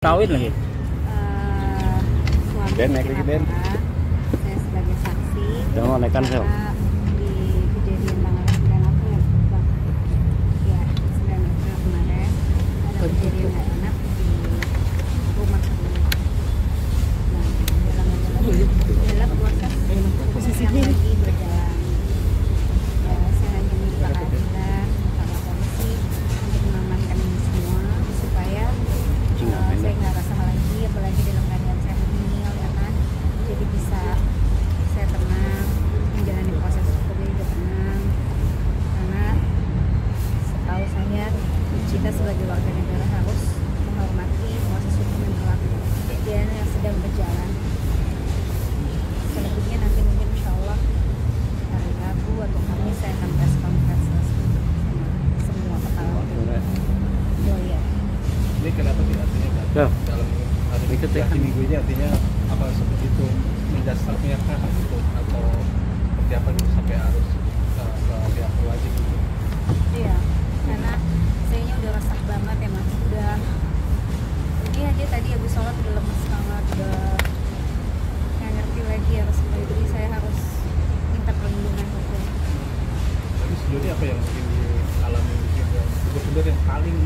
Kawin lagi. Suami Ben, naik lagi, Ben. saya sebagai saksi. Jangan naikkan sel. Di kejadian tanggal 9 April Bang. Ya, 9 April kemarin ada kejadian nggak enak di rumah kami. Nah, dalam proses yang lagi berjalan, ya, saya hanya minta keadilan kepada polisi untuk mengamankan ini semua supaya saya nggak rasa lagi, apalagi dalam keadaan saya hamil, ya kan, jadi bisa saya tenang menjalani proses hukumnya juga tenang, karena setahu saya kita sebagai warga negara harus menghormati proses hukum yang berlaku dan yang sedang berjalan. Selanjutnya nanti mungkin insya Allah hari Rabu atau Kamis saya akan press conference sama semua kepala lawyer. Ini kenapa tidak artinya Ya. dalam hari minggu ini artinya apa seperti itu mendasarnya kah gitu atau seperti apa gitu sampai harus ke pihak wajib gitu? Iya, karena sayanya udah resah banget ya mas, udah ini aja tadi habis sholat udah lemes banget, udah nggak ngerti lagi harus seperti itu, jadi saya harus minta perlindungan hukum. Tapi sejauh ini apa yang mungkin dialami mungkin benar-benar yang paling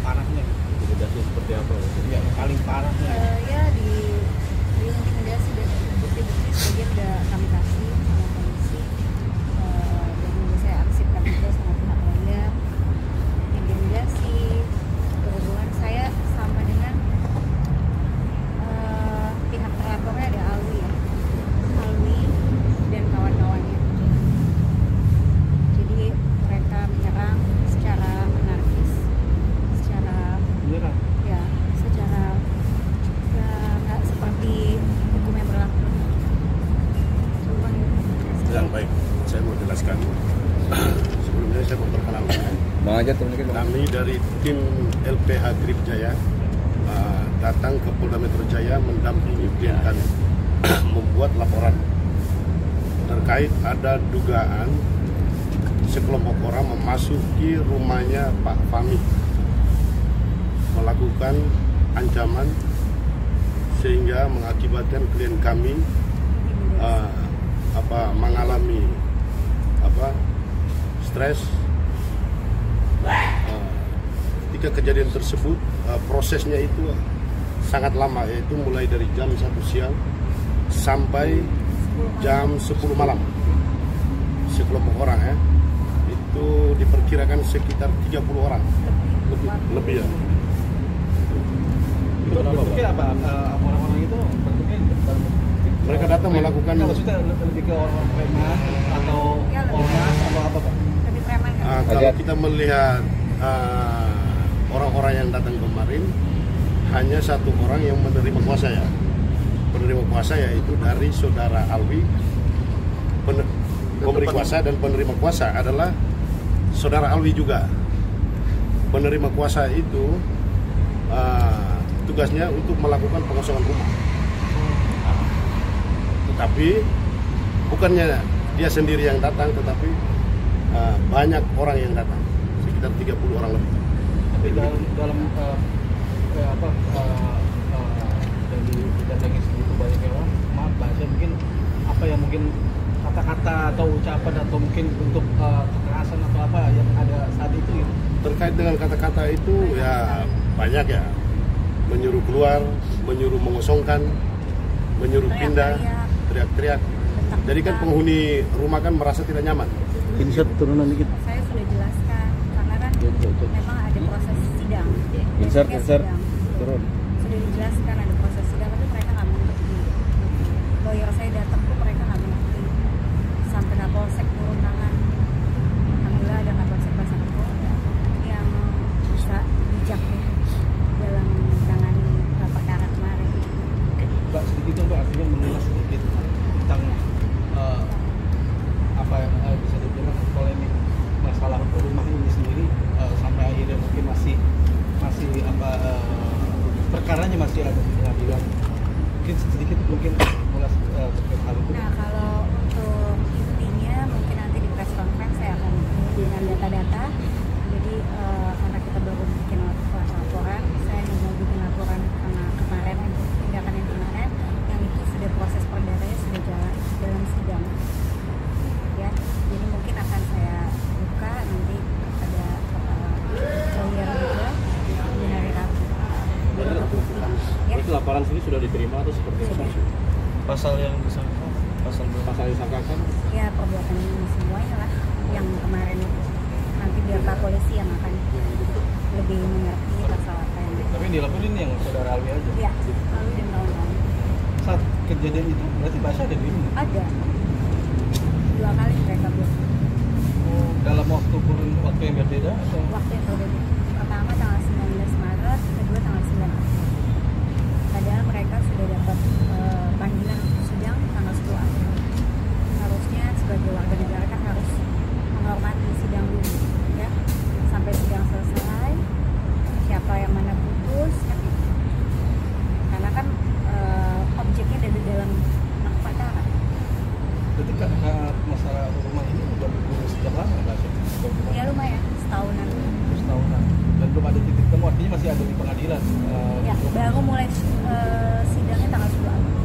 parahnya gitu? Intimidasi seperti apa? Jadi yang paling parahnya Ya di intimidasi dan bukti-bukti sebagian udah kami kasih sama polisi, dan juga saya arsipkan juga sama pihak lawyer. Intimidasi berhubungan saya sama dengan pihak terlapornya ada Alwi ya, Alwi dan kawan-kawannya. Jadi mereka menyerang secara anarkis, secara menyerang. ya secara nggak seperti hukum yang berlaku. Ya, baik, saya mau jelaskan. Sebelumnya saya memperkenalkan Bang aja turun dikit, Bang. kami dari tim LPH Grip Jaya datang ke Polda Metro Jaya mendampingi klien kami membuat laporan terkait ada dugaan sekelompok orang memasuki rumahnya Pak Fahmi, melakukan ancaman sehingga mengakibatkan klien kami mengalami stres. Ketika kejadian tersebut prosesnya itu sangat lama, yaitu mulai dari jam 1 siang sampai jam 10 malam. Sekelompok orang ya, itu diperkirakan sekitar 30 orang lebih ya. Itu bentuknya apa? Orang-orang itu bentuknya Mereka datang melakukan maksudnya lebih ke orang preman atau Ya, lebih ormas atau apa Pak? lebih preman kan? kalau kita melihat orang-orang yang datang kemarin, hanya satu orang yang menerima kuasa ya. Penerima kuasa yaitu dari saudara Alwi. Pemberi kuasa dan penerima kuasa adalah saudara Alwi juga. Penerima kuasa itu tugasnya untuk melakukan pengosongan rumah. Tetapi bukannya dia sendiri yang datang, tetapi banyak orang yang datang, sekitar 30 orang lebih. Tapi dalam dan didatangin segitu banyak orang, maaf bahasa mungkin apa yang mungkin kata-kata atau ucapan atau mungkin untuk kekerasan atau apa yang ada saat itu gitu. Terkait dengan kata-kata itu ya banyak ya, menyuruh keluar, menyuruh mengosongkan, menyuruh pindah, teriak-teriak. Jadi kan penghuni rumah kan merasa tidak nyaman. Insert turunan dikit. Saya sudah jelaskan karena kan memang ada proses sidang. Insert, Basicnya insert. sidang. Turun. Sudah dijelaskan ada proses sidang, tapi mereka nggak mengerti. Lawyer saya datang tuh mereka nggak mengerti. Sampai Kapolsek turun tangan. Alhamdulillah ada Kapolsek Pasangko yang bisa bijak ya dalam menangani perkara kemarin. Mbak sedikit dong Mbak, artinya mengulas sedikit tentang apa yang bisa dibilang polemik masalah rumah ini sendiri sampai akhirnya mungkin masih perkaranya masih ada di pengadilan. Mungkin sedikit mengulas terkait hal itu. Nah kalau untuk intinya mungkin nanti di press conference saya akan dengan data-data. Jadi karena kita baru bikin laporan, saya mau bikin laporan karena Ya, Itu laporan sini sudah diterima atau seperti apa? Sudah. Pasal yang disangka, pasal Pasal disangkakan ya perbuatan ini semuanya lah yang kemarin itu. Nanti biar Pak Polisi yang akan lebih mengerti pasal apa yang tapi yang dilaporin yang saudara Alwi aja. ya, lalu dan kawan-kawan. Saat kejadian itu berarti Basya ada di ini. Ada 2 kali mereka buat Oh, dalam waktu yang berbeda atau? waktu yang berbeda. Pertama tanggal 19 Maret, kedua tanggal 9 April. Padahal mereka sudah dapat panggilan sidang tanggal 10 April. Harusnya sebagai warga negara kan harus menghormati sidang dulu, ya, sampai sidang selesai. Siapa yang mana putus, kan gitu. Karena kan objeknya ada di dalam perkara. Berarti masalah rumah ini udah bergulir sejak lama nggak sih? Ya lumayan, setahunan. Setahunan. Dan belum ada titik temu, artinya masih ada di pengadilan. Ya, baru mulai sidangnya tanggal 10 April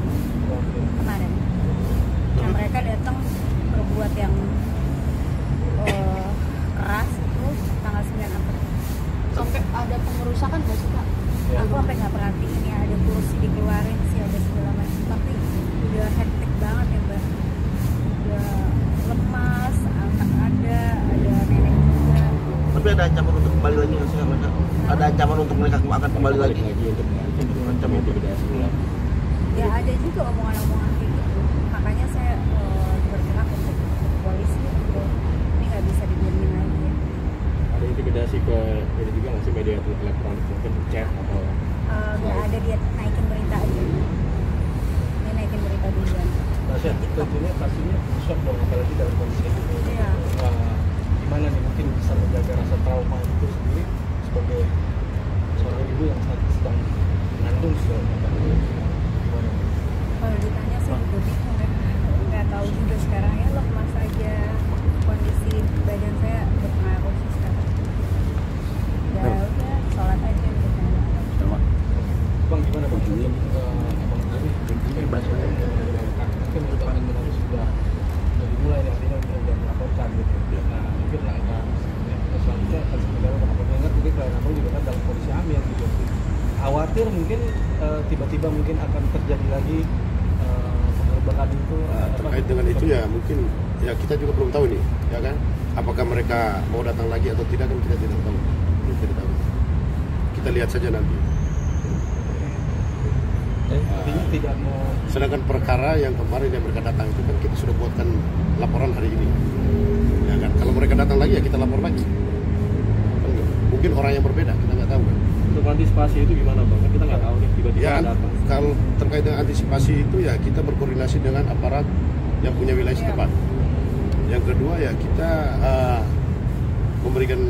Oke. kemarin. Nah, mereka datang berbuat yang keras itu tanggal 9 April. Sampai ada pengerusakan nggak sih Kak? Ya. Aku sampai nggak perhatiin ya, ada kursi dikeluarin sih, ada segala macam. Tapi udah hektik banget ya Mbak. Udah lemas, anak ada nenek juga. Tapi ada ancaman untuk kembali lagi nggak sih mereka? Ada ancaman untuk mereka akan kembali lagi? untuk ancaman intimidasi ulang. Ya ada juga omongan-omongan kayak gitu. Makanya saya bergerak untuk polisi untuk ini nggak bisa dibiarin lagi ya. Ada intimidasi ke ini juga nggak sih media elektronik mungkin chat atau Nggak ada, dia naikin berita aja. Dia naikin berita duluan. Basya, tentunya pastinya shock dong, apalagi dalam kondisi itu. Iya. Gimana nih mungkin bisa menjaga rasa trauma itu sendiri sebagai seorang ibu yang saat sedang mengandung segala macam. Gimana? Kalau ditanya saya juga bingung ya. Nggak tahu juga sekarang ya, lemas aja. Kondisi badan saya berpengaruh sih sekarang. Ya udah, sholat aja gitu. Bang, gimana Bang? Abang sendiri mungkin untuk menangis sudah dimulai nih, artinya sudah melaporkan gitu. Nah, mungkin langkah selanjutnya akan sebenarnya untuk mengingat mungkin klien abang juga kan dalam kondisi hamil gitu. Khawatir mungkin tiba-tiba mungkin akan terjadi lagi pengorbanan itu. Terkait dengan itu ya mungkin ya kita juga belum tahu nih, ya kan? Apakah mereka mau datang lagi atau tidak kan kita tidak tahu. Belum tidak tahu. Kita lihat saja nanti. Artinya tidak mau. Sedangkan perkara yang kemarin yang mereka datang itu kan kita sudah buatkan laporan hari ini. Ya kan? Kalau mereka datang lagi ya kita lapor lagi. Kan gitu. Mungkin orang yang berbeda, kita nggak tahu kan. untuk antisipasi itu gimana Bang? Kan kita nggak tahu nih tiba-tiba Ya, datang. kalau terkait dengan antisipasi itu ya kita berkoordinasi dengan aparat yang punya wilayah setempat. Yang kedua ya kita memberikan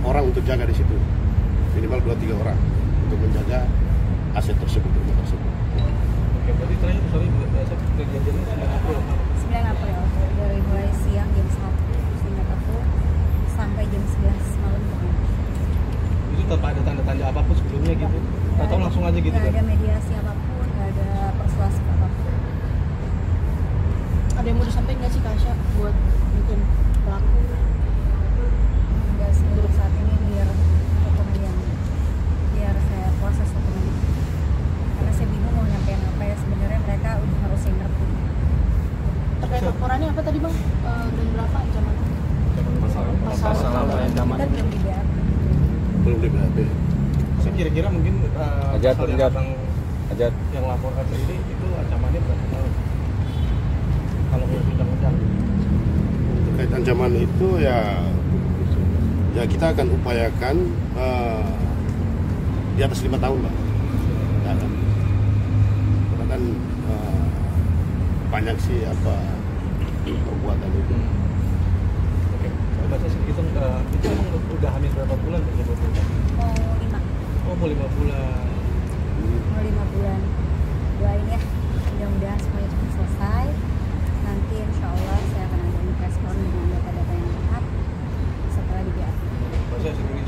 orang untuk jaga di situ, minimal 2-3 orang untuk menjaga aset tersebut, rumah tersebut. Oke, berarti terakhir sorry biasa kejadiannya 9 April. 9 April dari mulai siang jam 1 sampai jam 11 malam pokoknya. Itu tanpa ada tanda-tanda apapun sebelumnya gitu? Atau langsung aja gitu? Nggak Kan? ada mediasi apapun, nggak ada persuasif apapun. Ada yang mau disampaikan nggak sih Kasya buat mungkin pelaku? Enggak sih, untuk saat ini biar hukum yang biar saya proses hukum ini. Karena saya bingung mau nyampein apa ya, sebenarnya mereka udah harus yang ngerti. Terkait laporannya apa tadi Bang? Dan berapa ancaman? Pasal apa yang Kita belum di BAP. Belum di BAP. Saya kira-kira mungkin Ajat, pasal yang Ajat. abang Ajat. yang laporkan sendiri itu ancamannya berapa tahun? Kalau menurut undang-undang. Terkait ancaman itu ya kita akan upayakan di atas 5 tahun lah. Ya kan? Karena kan banyak sih apa perbuatan itu. Oke, saya baca sedikit itu emang udah hamil berapa bulan? Mau 5 Oh, mau 5 bulan. Doain ya, mudah-mudahan semuanya cepat selesai. Nanti insya Allah saya akan ada respon dengan data-data yang lengkap setelah di BAP. Saya sendiri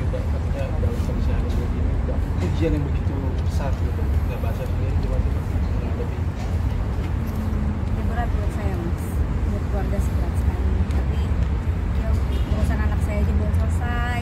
katanya dalam kondisi hamil begini udah ujian yang begitu besar gitu. Nggak bahasa sendiri gimana menghadapi. Ya berat buat saya mas, buat keluarga sih berat sekali. Tapi ya urusan anak saya aja belum selesai,